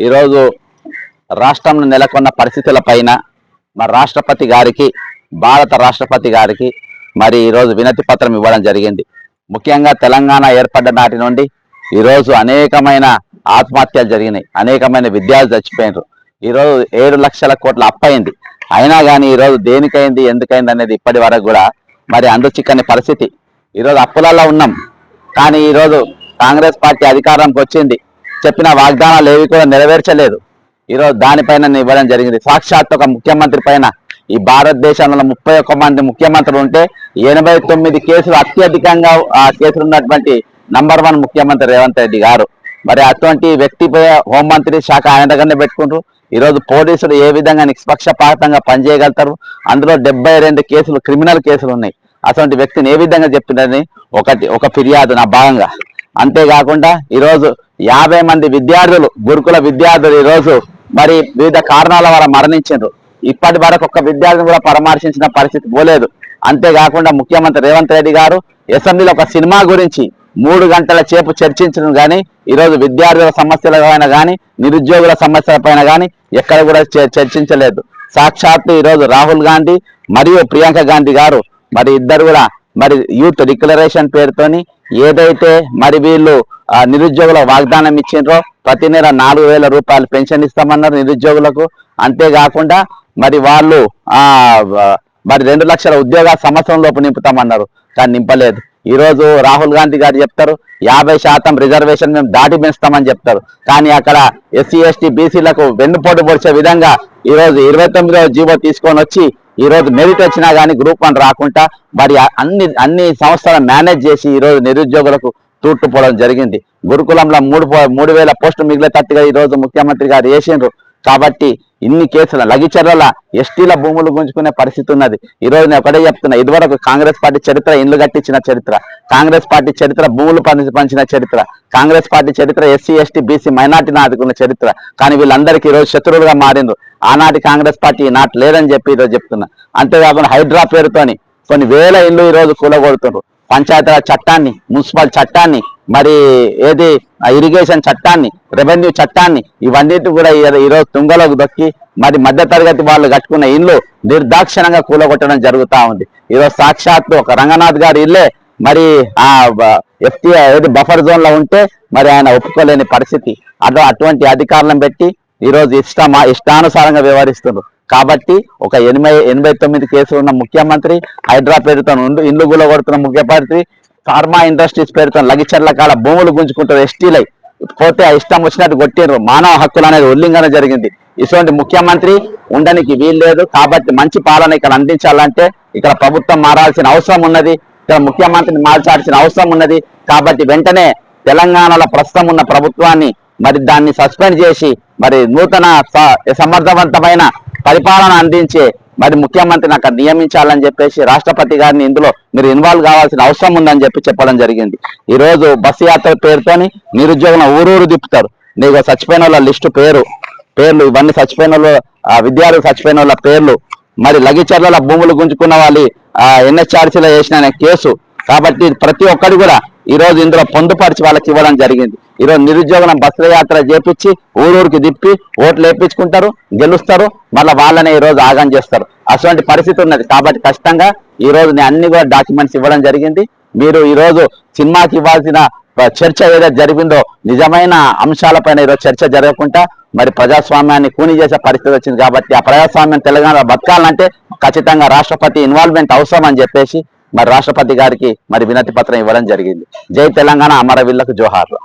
ఈరోజు రాష్ట్రంలో నెలకొన్న పరిస్థితుల పైన మరి రాష్ట్రపతి గారికి భారత రాష్ట్రపతి గారికి మరి ఈరోజు వినతి పత్రం ఇవ్వడం జరిగింది. ముఖ్యంగా తెలంగాణ ఏర్పడ్డ నాటి నుండి ఈరోజు అనేకమైన ఆత్మహత్యలు జరిగినాయి, అనేకమైన విద్యార్థులు చచ్చిపోయినారు. ఈరోజు 7 లక్షల కోట్ల అప్పయింది. అయినా కానీ ఈరోజు దేనికైంది ఎందుకైంది అనేది ఇప్పటి వరకు కూడా మరి చిక్కని పరిస్థితి. ఈరోజు అప్పులలో ఉన్నాం. కానీ ఈరోజు కాంగ్రెస్ పార్టీ అధికారంకి వచ్చింది, చెప్పిన వాగ్దానాలు ఏవి కూడా నెరవేర్చలేదు. ఈరోజు దానిపైన ఇవ్వడం జరిగింది. సాక్షాత్ ఒక ముఖ్యమంత్రి పైన ఈ భారతదేశంలో 31 మంది ముఖ్యమంత్రులు ఉంటే 89 కేసులు అత్యధికంగా ఆ కేసులు ఉన్నటువంటి నంబర్ 1 ముఖ్యమంత్రి రేవంత్ రెడ్డి గారు. మరి అటువంటి వ్యక్తిపై హోంమంత్రి శాఖ ఆయన దగ్గరనే పెట్టుకుంటారు. ఈరోజు పోలీసులు ఏ విధంగా నిష్పక్షపాతంగా పనిచేయగలుగుతారు? అందులో 72 కేసులు క్రిమినల్ కేసులు ఉన్నాయి. అటువంటి వ్యక్తిని ఏ విధంగా చెప్తున్నారని ఒక ఫిర్యాదు నా భాగంగా. అంతేకాకుండా ఈరోజు 50 మంది విద్యార్థులు, గురుకుల విద్యార్థులు ఈరోజు మరి వివిధ కారణాల వల్ల మరణించారు. ఇప్పటి వరకు ఒక్క విద్యార్థిని కూడా పరామర్శించిన పరిస్థితి పోలేదు. అంతేకాకుండా ముఖ్యమంత్రి రేవంత్ రెడ్డి గారు అసెంబ్లీలో ఒక సినిమా గురించి 3 గంటల సేపు చర్చించడం కానీ ఈరోజు విద్యార్థుల సమస్యల పైన కానీ నిరుద్యోగుల సమస్యల పైన కానీ ఎక్కడ కూడా చర్చించలేదు. సాక్షాత్తు ఈరోజు రాహుల్ గాంధీ మరియు ప్రియాంక గాంధీ గారు మరి ఇద్దరు కూడా మరి యూత్ డిక్లరేషన్ పేరుతోని ఏదైతే మరి వీళ్ళు నిరుద్యోగుల వాగ్దానం ఇచ్చిండ్రో ప్రతి నెల 4,000 రూపాయలు పెన్షన్ ఇస్తామన్నారు నిరుద్యోగులకు. అంతేకాకుండా మరి వాళ్ళు మరి 2 లక్షల ఉద్యోగ సంవత్సరం లోపు నింపుతామన్నారు, కానీ నింపలేదు. ఈరోజు రాహుల్ గాంధీ గారు చెప్తారు 50% రిజర్వేషన్ మేము దాటి పెంచుతామని చెప్తారు, కానీ అక్కడ ఎస్సీ ఎస్టీ బీసీలకు వెన్నుపోటు పొడిచే విధంగా ఈరోజు 29వ జీవో తీసుకొని వచ్చి ఈరోజు మెరిట్ వచ్చినా కానీ గ్రూప్ 1 రాకుండా మరి అన్ని సంస్థలను మేనేజ్ చేసి ఈరోజు నిరుద్యోగులకు తూట్టుపోవడం జరిగింది. గురుకులంలో 3,000 పోస్టులు మిగిలేటట్టుగా ఈరోజు ముఖ్యమంత్రి గారు చేసిండ్రు. కాబట్టి ఇన్ని కేసుల లగిచర్ల ఎస్టీల భూములు గుంజుకునే పరిస్థితి ఉన్నది. ఈరోజు నేను ఒకటే చెప్తున్నా, ఇదివరకు కాంగ్రెస్ పార్టీ చరిత్ర ఇండ్లు కట్టించిన చరిత్ర, కాంగ్రెస్ పార్టీ చరిత్ర భూములు పంచిన చరిత్ర, కాంగ్రెస్ పార్టీ చరిత్ర ఎస్సీ ఎస్టీ బీసీ మైనార్టీని ఆదుకున్న చరిత్ర. కానీ వీళ్ళందరికీ ఈరోజు శత్రువులుగా మారిండ్రు. ఆనాటి కాంగ్రెస్ పార్టీ నాటి లేదని చెప్పి ఈరోజు చెప్తున్నా. అంతేకాకుండా హైడ్రా పేరుతోని కొన్ని వేల ఇళ్ళు ఈరోజు కూలగొడుతున్నారు. పంచాయతీరాజ్ చట్టాన్ని, మున్సిపల్ చట్టాన్ని, మరి ఏది ఇరిగేషన్ చట్టాన్ని, రెవెన్యూ చట్టాన్ని ఇవన్నిటి కూడా ఈరోజు తుంగలోకి దొక్కి మరి మధ్యతరగతి వాళ్ళు కట్టుకున్న ఇల్లు నిర్దాక్షిణంగా కూలగొట్టడం జరుగుతూ ఉంది. ఈరోజు సాక్షాత్తు ఒక రంగనాథ్ గారి ఇల్లే మరి ఆ ఏది బఫర్ జోన్ లో ఉంటే మరి ఆయన ఒప్పుకోలేని పరిస్థితి. అటువంటి అధికారులను పెట్టి ఈరోజు ఇష్టానుసారంగా వ్యవహరిస్తున్నారు. కాబట్టి ఒక 89 కేసులు ఉన్న ముఖ్యమంత్రి, హైడ్రా పేరుతో ఇండ్లు కూలగొడుతున్న ముఖ్యమంత్రి, ఫార్మా ఇండస్ట్రీస్ పేరుతో లగిచర్ల కాల భూములు గుంజుకుంటారు ఎస్టీలై పోతే ఆ ఇష్టం వచ్చినట్టు కొట్టిండ్రు. మానవ హక్కులు అనేది ఉల్లంఘన జరిగింది. ఇటువంటి ముఖ్యమంత్రి ఉండడానికి వీల్లేదు. కాబట్టి మంచి పాలన ఇక్కడ అందించాలంటే ఇక్కడ ప్రభుత్వం మారాల్సిన అవసరం ఉన్నది, ఇక్కడ ముఖ్యమంత్రిని మార్చాల్సిన అవసరం ఉన్నది. కాబట్టి వెంటనే తెలంగాణలో ప్రస్తుతం ఉన్న ప్రభుత్వాన్ని మరి దాన్ని సస్పెండ్ చేసి మరి నూతన సమర్థవంతమైన పరిపాలన అందించే మరి ముఖ్యమంత్రిని అక్కడ నియమించాలని చెప్పేసి రాష్ట్రపతి గారిని ఇందులో మీరు ఇన్వాల్వ్ కావాల్సిన అవసరం ఉందని చెప్పడం జరిగింది. ఈరోజు బస్సు యాత్ర పేరుతోని నిరుద్యోగులను ఊరూరు తిప్పుతారు. నీకు చచ్చిపోయిన వాళ్ళ లిస్టు పేర్లు ఇవన్నీ చచ్చిపోయిన వాళ్ళు, విద్యార్థులు చచ్చిపోయిన వాళ్ళ పేర్లు, మరి లగిచర్ల భూములు గుంజుకున్న వాళ్ళు ఎన్హెచ్ఆర్సీలో చేసిన కేసు. కాబట్టి ప్రతి ఒక్కటి కూడా ఈరోజు ఇందులో పొందుపరిచి వాళ్ళకి ఇవ్వడం జరిగింది. ఈరోజు నిరుద్యోగులను బస్సుల యాత్ర చేపించి ఊరూరికి తిప్పి ఓట్లు వేయించుకుంటారు, గెలుస్తారు, మళ్ళీ వాళ్ళనే ఈరోజు ఆగం చేస్తారు. అటువంటి పరిస్థితి ఉన్నది. కాబట్టి ఖచ్చితంగా ఈరోజు నేను అన్ని కూడా డాక్యుమెంట్స్ ఇవ్వడం జరిగింది. మీరు ఈరోజు సినిమాకి ఇవ్వాల్సిన చర్చ ఏదైతే జరిగిందో నిజమైన అంశాలపైన ఈరోజు చర్చ జరగకుండా మరి ప్రజాస్వామ్యాన్ని కూని చేసే పరిస్థితి వచ్చింది. కాబట్టి ఆ ప్రజాస్వామ్యం తెలంగాణ బతకాలంటే ఖచ్చితంగా రాష్ట్రపతి ఇన్వాల్వ్మెంట్ అవసరం అని చెప్పేసి మరి రాష్ట్రపతి గారికి మరి వినతి పత్రం ఇవ్వడం జరిగింది. జై తెలంగాణ, అమరవీరులకు జోహార్లు.